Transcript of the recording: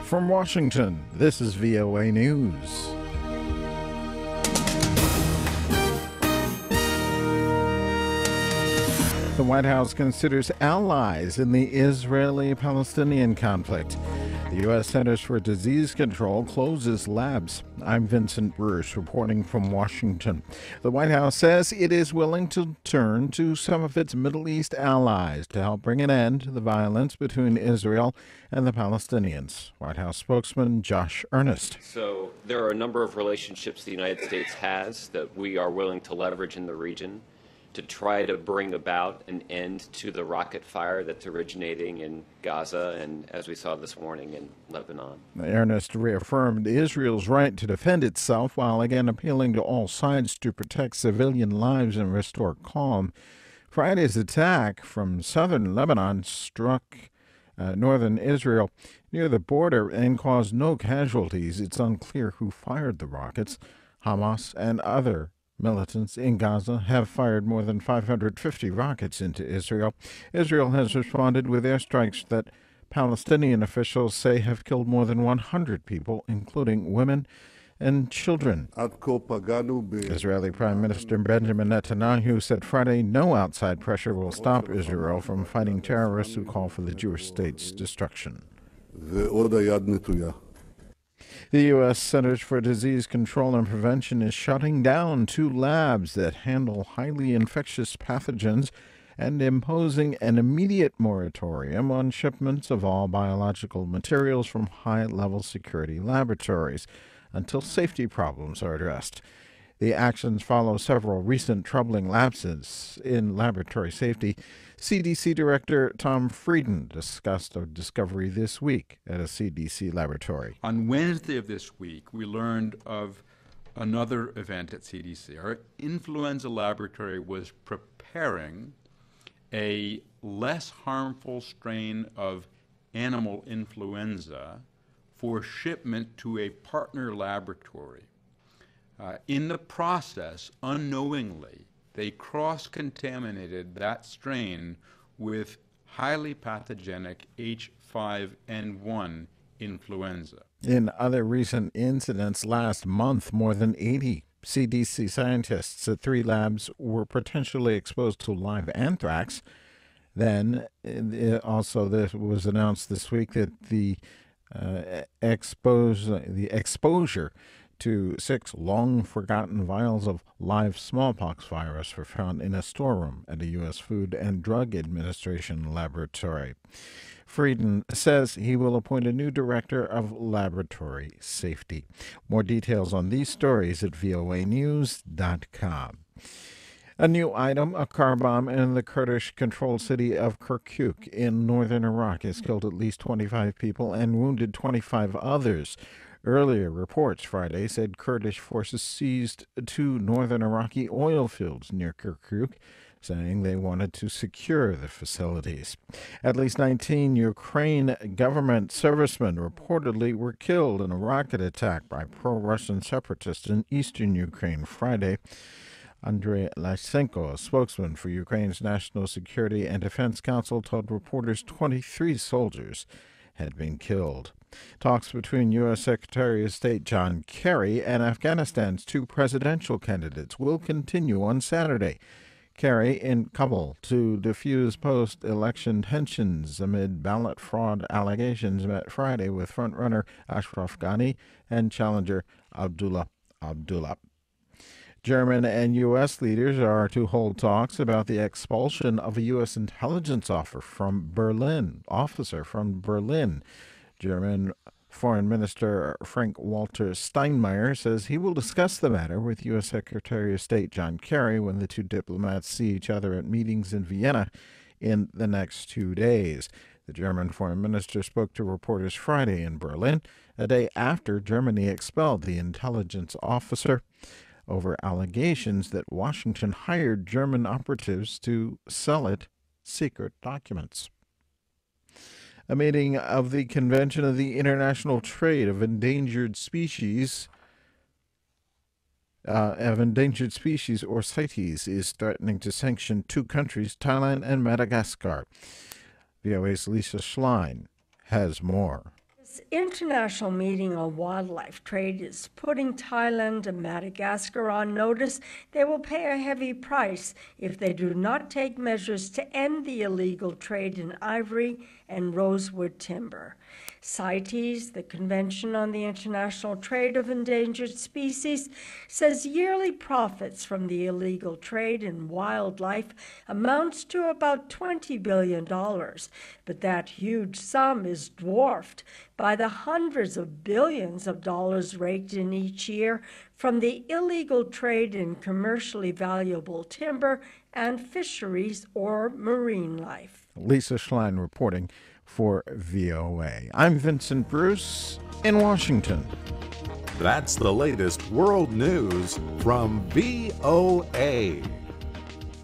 From Washington, this is VOA News. The White House considers allies in the Israeli-Palestinian conflict. The U.S. Centers for Disease Control closes labs. I'm Vincent Bruce reporting from Washington. The White House says it is willing to turn to some of its Middle East allies to help bring an end to the violence between Israel and the Palestinians. White House spokesman Josh Earnest. So there are a number of relationships the United States has that we are willing to leverage in the region to try to bring about an end to the rocket fire that's originating in Gaza and, as we saw this morning, in Lebanon. Earnest reaffirmed Israel's right to defend itself while again appealing to all sides to protect civilian lives and restore calm. Friday's attack from southern Lebanon struck northern Israel near the border and caused no casualties. It's unclear who fired the rockets. Hamas and other militants in Gaza have fired more than 550 rockets into Israel. Israel has responded with airstrikes that Palestinian officials say have killed more than 100 people, including women and children. Israeli Prime Minister Benjamin Netanyahu said Friday no outside pressure will stop Israel from fighting terrorists who call for the Jewish state's destruction. The U.S. Centers for Disease Control and Prevention is shutting down 2 labs that handle highly infectious pathogens and imposing an immediate moratorium on shipments of all biological materials from high-level security laboratories until safety problems are addressed. The actions follow several recent troubling lapses in laboratory safety. CDC Director Tom Frieden discussed a discovery this week at a CDC laboratory. On Wednesday of this week, we learned of another event at CDC. Our influenza laboratory was preparing a less harmful strain of animal influenza for shipment to a partner laboratory. In the process, unknowingly, they cross-contaminated that strain with highly pathogenic H5N1 influenza. In other recent incidents last month, more than 80 CDC scientists at 3 labs were potentially exposed to live anthrax. Then, also, this was announced this week that the exposure to 6 long-forgotten vials of live smallpox virus were found in a storeroom at a U.S. Food and Drug Administration laboratory. Frieden says he will appoint a new director of laboratory safety. More details on these stories at voanews.com. A new item, a car bomb in the Kurdish-controlled city of Kirkuk in northern Iraq, has killed at least 25 people and wounded 25 others. Earlier reports Friday said Kurdish forces seized 2 northern Iraqi oil fields near Kirkuk, saying they wanted to secure the facilities. At least 19 Ukraine government servicemen reportedly were killed in a rocket attack by pro-Russian separatists in eastern Ukraine Friday. Andrei Lysenko, a spokesman for Ukraine's National Security and Defense Council, told reporters 23 soldiers had been killed. Talks between U.S. Secretary of State John Kerry and Afghanistan's 2 presidential candidates will continue on Saturday. Kerry in Kabul to defuse post-election tensions amid ballot fraud allegations met Friday with frontrunner Ashraf Ghani and challenger Abdullah. German and U.S. leaders are to hold talks about the expulsion of a U.S. intelligence officer from Berlin. German Foreign Minister Frank-Walter Steinmeier says he will discuss the matter with U.S. Secretary of State John Kerry when the 2 diplomats see each other at meetings in Vienna in the next 2 days. The German foreign minister spoke to reporters Friday in Berlin, a day after Germany expelled the intelligence officer over allegations that Washington hired German operatives to sell it secret documents. A meeting of the Convention of the International Trade of Endangered Species, or CITES, is threatening to sanction 2 countries, Thailand and Madagascar. VOA's Lisa Schlein has more. This international meeting on wildlife trade is putting Thailand and Madagascar on notice they will pay a heavy price if they do not take measures to end the illegal trade in ivory and rosewood timber. CITES, the Convention on the International Trade of Endangered Species, says yearly profits from the illegal trade in wildlife amounts to about $20 billion, but that huge sum is dwarfed by the hundreds of billions of dollars raked in each year from the illegal trade in commercially valuable timber and fisheries or marine life. Lisa Schlein reporting for VOA. I'm Vincent Bruce in Washington. That's the latest world news from VOA.